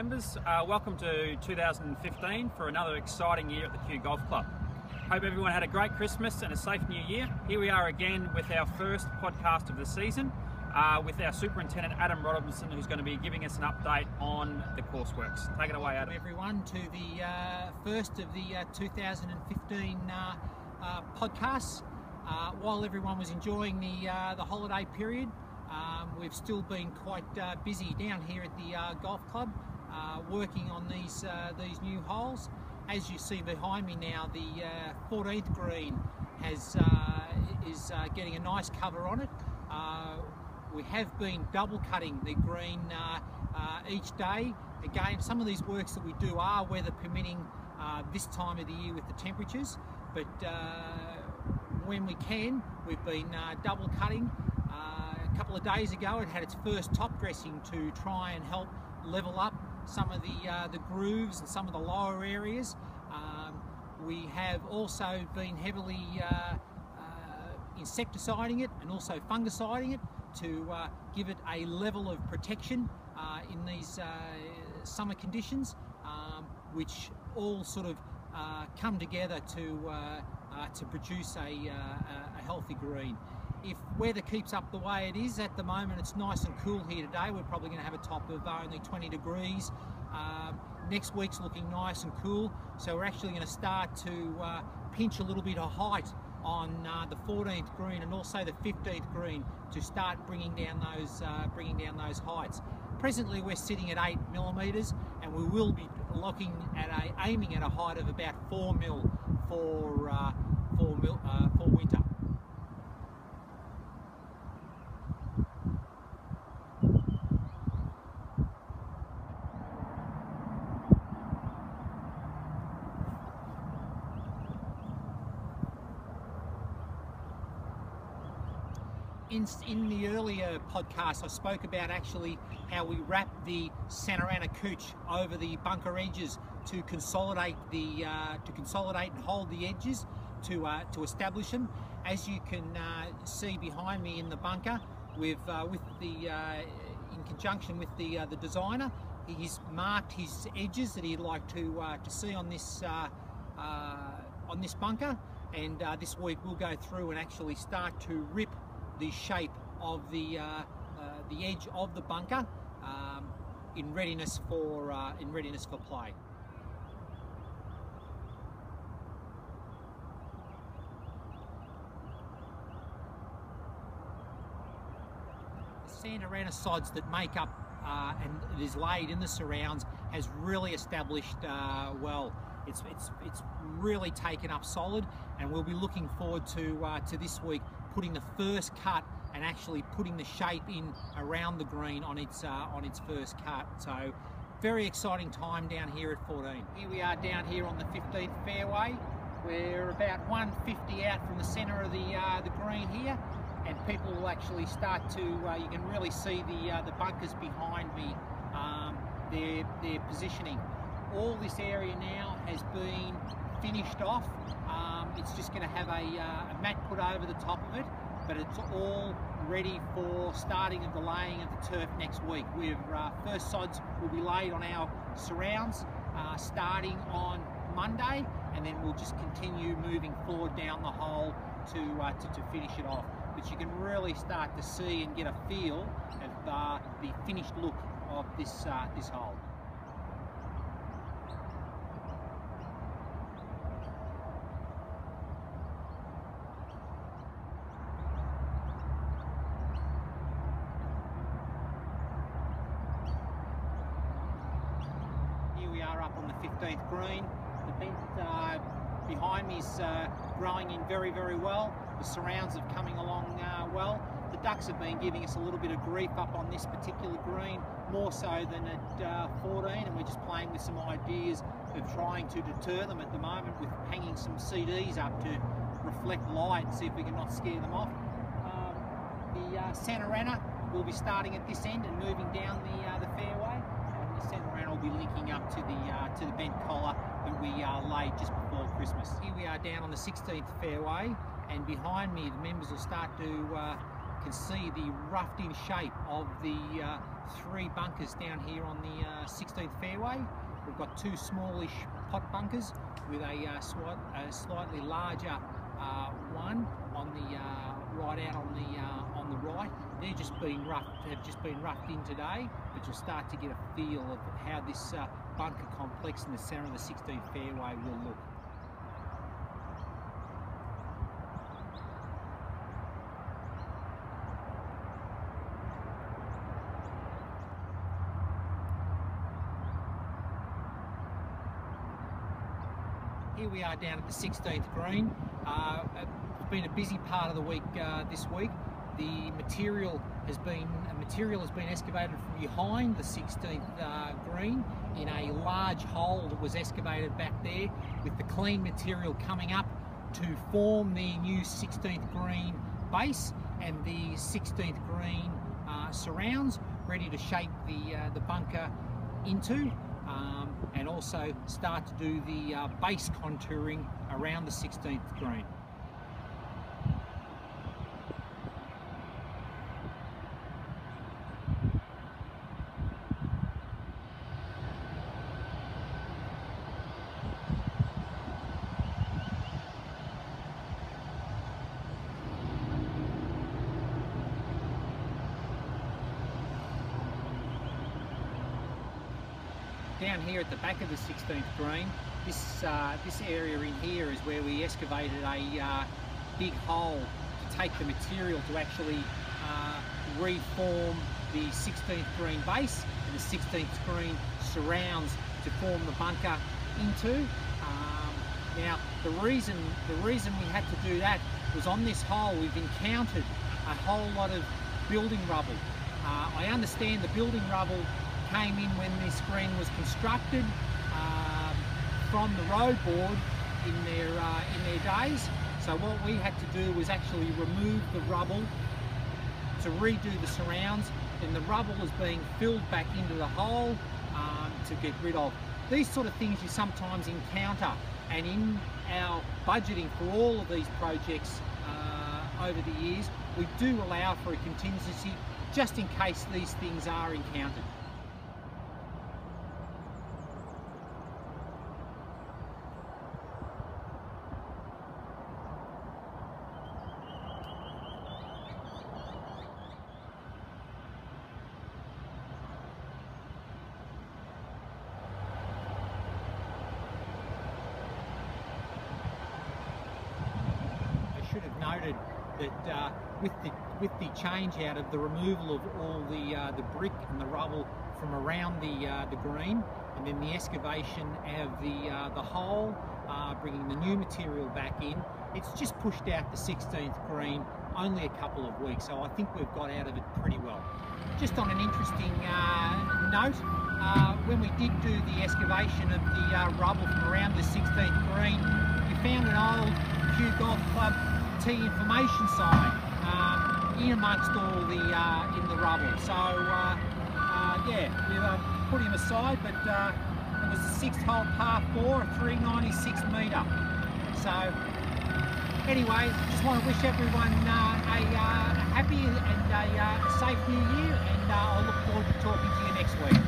members. Welcome to 2015 for another exciting year at the Kew Golf Club. Hope everyone had a great Christmas and a safe new year. Here we are again with our first podcast of the season with our Superintendent Adam Robinson, who's going to be giving us an update on the courseworks. Take it away, Adam. Everyone, to the first of the 2015 podcasts. While everyone was enjoying the holiday period, we've still been quite busy down here at the golf club, working on these new holes. As you see behind me now, the 14th green is getting a nice cover on it. We have been double cutting the green each day. Again, some of these works that we do are weather permitting this time of the year with the temperatures, but when we can, we've been double cutting. A couple of days ago it had its first top dressing to try and help level up some of the grooves and some of the lower areas. We have also been heavily insecticiding it and also fungiciding it to give it a level of protection in these summer conditions, which all sort of come together to produce a healthy green. If weather keeps up the way it is at the moment, it's nice and cool here today. We're probably going to have a top of only 20 degrees. Next week's looking nice and cool, so we're actually going to start to pinch a little bit of height on the 14th green and also the 15th green to start bringing down those heights. Presently we're sitting at 8 millimeters, and we will be aiming at a height of about 4 mil for winter. In the earlier podcast, I spoke about actually how we wrap the Santarana couch over the bunker edges to consolidate and hold the edges to establish them. As you can see behind me in the bunker, in conjunction with the designer, he's marked his edges that he'd like to see on this bunker, and this week we'll go through and actually start to rip the shape of the edge of the bunker in readiness for play. The Santarana sods that make up and it is laid in the surrounds has really established well. It's really taken up solid, and we'll be looking forward to this week putting the first cut and actually putting the shape in around the green on its first cut. So very exciting time down here at 14. Here we are down here on the 15th fairway. We're about 150 out from the centre of the green here, and people will actually start to you can really see the bunkers behind me, their positioning. All this area now has been finished off. It's just going to have a mat put over the top of it, but it's all ready for starting of the laying of the turf next week. First sods will be laid on our surrounds starting on Monday, and then we'll just continue moving forward down the hole to finish it off. But you can really start to see and get a feel of the finished look of this hole. Up on the 15th green. The bent behind me is growing in very, very well. The surrounds are coming along well. The ducks have been giving us a little bit of grief up on this particular green, more so than at 14, and we're just playing with some ideas of trying to deter them at the moment with hanging some CDs up to reflect light and see if we can not scare them off. The Santarana will be starting at this end and moving down the fairway. The Santarana will be linking up to the bent collar that we laid just before Christmas. Here we are down on the 16th fairway, and behind me the members will start to can see the roughed in shape of the 3 bunkers down here on the 16th fairway. We've got 2 smallish pot bunkers with a slightly larger one on the right out on the right. They're just been roughed in today, but you'll start to get a feel of how this bunker complex in the centre of the 16th fairway will look. Here we are down at the 16th green. It's been a busy part of the week this week. The material has been excavated from behind the 16th green in a large hole that was excavated back there, with the clean material coming up to form the new 16th green base and the 16th green surrounds, ready to shape the bunker into. And also start to do the base contouring around the 16th green. Down here at the back of the 16th green, this area in here is where we excavated a big hole to take the material to actually reform the 16th green base and the 16th green surrounds to form the bunker into. Now the reason we had to do that was on this hole we've encountered a whole lot of building rubble. I understand the building rubble came in when this green was constructed from the road board in their days. So what we had to do was actually remove the rubble to redo the surrounds. Then the rubble is being filled back into the hole to get rid of. These sort of things you sometimes encounter, and in our budgeting for all of these projects over the years, we do allow for a contingency just in case these things are encountered. Should have noted that with the change out of the removal of all the brick and the rubble from around the green, and then the excavation of the hole, bringing the new material back in, it's just pushed out the 16th green only a couple of weeks. So I think we've got out of it pretty well. Just on an interesting note, when we did do the excavation of the rubble from around the 16th green, we found an old Kew Golf Club tee information sign in amongst all in the rubble. So yeah, we've put him aside, but it was the 6th hole par 4, 396 metre. So anyway, just want to wish everyone a happy and a safe new year, and I'll look forward to talking to you next week.